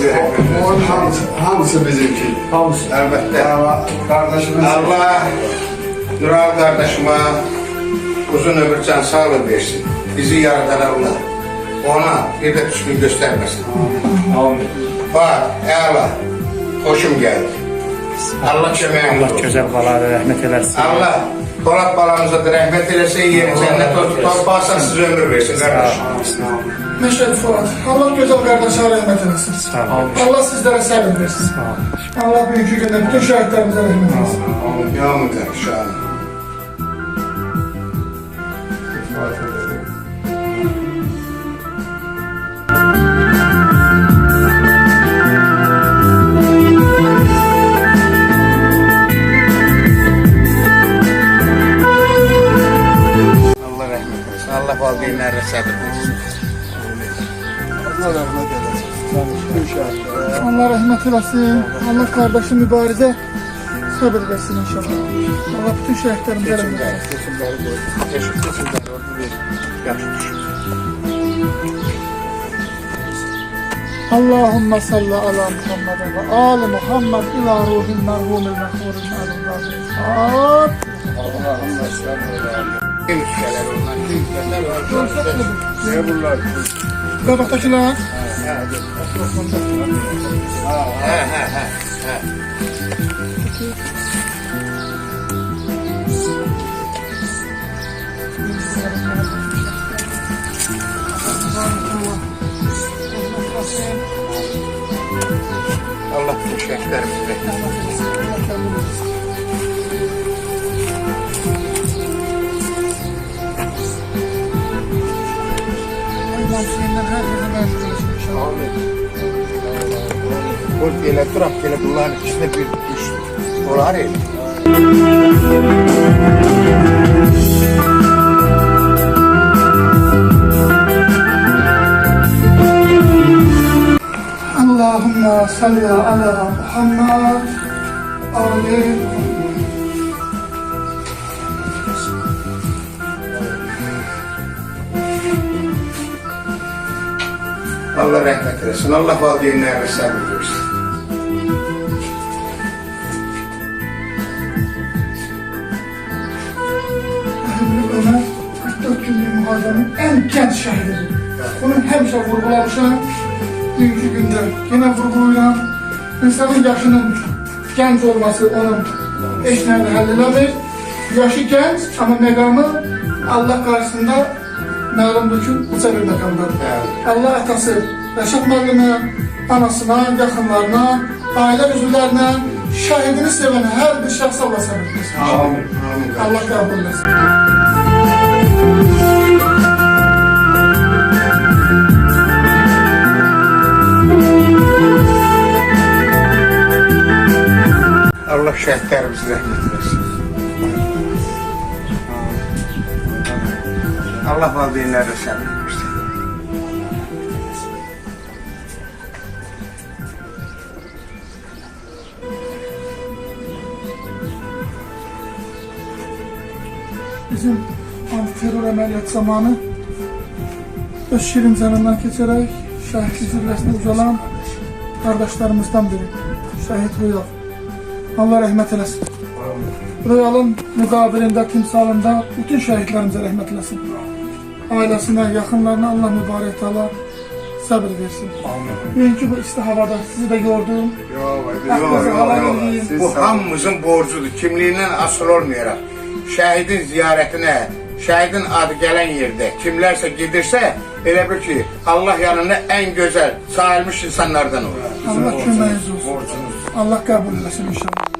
size rəhmət Onun eləsin. hamısı bizimki. Hamısı. Əlbəttə. Kardeşimiz. Allah Nural qardaşıma uzun ömür can sağlık versin. Bizi yaradan Allah. Ona bir de düşkün göstermesin. Amin. Bak, əla. Hoşum geldi. Allah köməyin Allah olsun. gözəl baladır, rəhmət eləsin. Allah Polat balamıza da rəhmət eləsin, yeri cənnət olsun, torpaqsa size ömür versin qardaşım. Meşhur Fuat. Allah güzel kardeşe rahmet eylesin. Sağ ol. Allah sizlere sabır versin. Sağ ol. Allah bugünkü günde bütün şahitlerimize rahmet eylesin. Yağmur kardeşim. Allah rəhmət eləsin. Allah valideynlərə səbir versin. Allah rahmet eylesin. Bütün şahitler. Allah rahmet eylesin. Allah kardeşi mübarize sabır versin inşallah. Allah bütün şahitlerimize rahmet eylesin. Seçimləri qoydu. Seçimləri orada verir. Yaxşı düşün. Allahümme salli ala Muhammed ve ali Muhammed ila ruhil merhumil mehuril merhumil. Allah'ım sen Kim ülkeler onlar, kim ülkeler var. ne bunlar? Kabaktakiler. Allah bu şehitlerimizi bekler. Allah senden her zaman razı olsun inşallah. Kol gele, durak gele bunların ikisine bir düştü. Olar el. Allahümme salli ala Muhammed ali Allah rahmet eylesin. Allah valideynlerine sabır versin. Ömer 44 günlük muharebenin en genç şahididir. Bunun hemşe vurgulamışam. Dünkü günde yine vurgulayam. İnsanın yaşının genç olması onun eşlerine həlliləmir. Yaşı genç ama megamı Allah karşısında məlumdur ki uca bir məqamdadır. Allah atası Rəşad müəllimə, anasına, yaxınlarına, ailə üzvlərinə, şəhidini sevən hər bir şəxs Allah səbir etsin. Amin. Amin. Allah qəbul etsin. Allah şəhidlərimizi rəhmət eylesin. Allah valideynlərə sabır versin. Bizim antiterör əməliyyat zamanı öz şirin canından keçərək şəhidlik zirvəsinə uzalan qardaşlarımızdan biri, şəhid Rüyal. Allah rəhmət eləsin. Rüyalın müqabilində, timsalında bütün şəhidlərimizə rəhmət eləsin. Ailəsinə, yaxınlarına Allah mübarək təala səbir versin. Bugünkü bu isti havada sizi də gördüm. Haqqınızı halal edin. Bu hamımızın borcudur. Kimliyindən asılı olmayaraq. Şəhidin ziyarətinə, şəhidin adı gələn yerdə kimlərsə gedirsə, elə bil ki, Allah yanında ən gözəl, sayılmış insanlardan olur. Allah köməyiniz olsun. Allah qəbul eləsin inşallah.